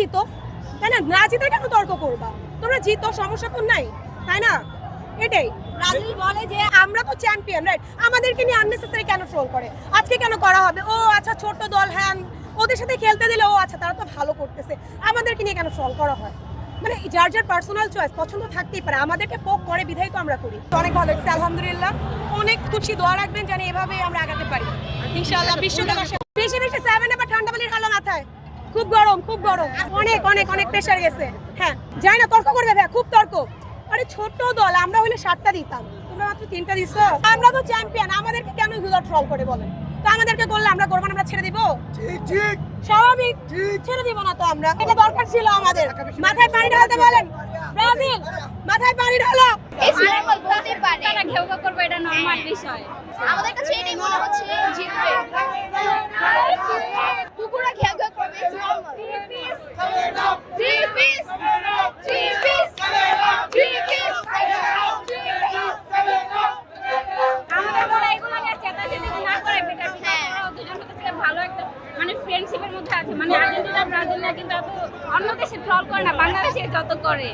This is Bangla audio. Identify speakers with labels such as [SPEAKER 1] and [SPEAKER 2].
[SPEAKER 1] জিতো, তাই না? না জিতে কেন তর্ক করবা? তোমরা জিতো, সমস্যা তো নাই, তাই না? এটাই ব্রাজিল বলে যে আমরা তো চ্যাম্পিয়ন, রাইট? আমাদেরকে নিয়ে আননেসেসারি কেন ট্রোল করে? আজকে কেন করা হবে? ও আচ্ছা, ছোট দল, হ্যাঁ ওদের সাথে খেলতে দিলে ও আচ্ছা তারা তো ভালো করতেছে, আমাদেরকে নিয়ে কেন ট্রোল করা হয়? মানে যার যার পার্সোনাল চয়েস, পছন্দ থাকতেই পারে, আমাদেরকে পোক করে বিধাই তো আমরা করি। অনেক ভালো লাগছে, আলহামদুলিল্লাহ। অনেক খুশি, দোয়া রাখবেন জানি এভাবে আমরা আগাতে পারি ইনশাআল্লাহ। বিশ্বকাপ আসে, বেশি বেশি 7 আপ ঠান্ডা পানির হালা মাথায়, খুব গরম, খুব গরম, অনেক অনেক অনেক প্রেসার গেছে। হ্যাঁ যাই না, তর্ক করবে ভাই, খুব তর্ক। আরে ছোট দল, আমরা হলে 7টা দিতাম, তোমরা মাত্র 3টা দিছো। আমরা তো চ্যাম্পিয়ন, আমাদেরকে কেন এগুলো ট্রল করে বলেন? তো আমাদেরকে করলে আমরা করবো না, আমরা ছেড়ে দিব? ঠিক স্বাভাবিক, ছেড়ে দিব না তো আমরা। এটা দরকার ছিল আমাদের। মাথায় পানি ঢালতে বলেন ব্রাজিল, মাথায় পানি ঢালো।
[SPEAKER 2] বলতে পারে
[SPEAKER 3] তারা ঘেউ ঘেউ করবে, এটা নরমাল বিষয়।
[SPEAKER 2] আমাদের কাছে এটাই মনে হচ্ছে জিতবে। কুকুরা ঘেউ ঘেউ করবে,
[SPEAKER 3] আমাদের বলে এগুলো নিয়ে চেতাচেতি না করে বেটার, ওরা দুজন হচ্ছে ভালো একটা মানে ফ্রেন্ডশিপের মধ্যে আছে। মানে আর্জেন্টিনা ব্রাজিল না কিন্তু এত অন্য দেশে ট্রল করে না, বাংলাদেশে যত করে।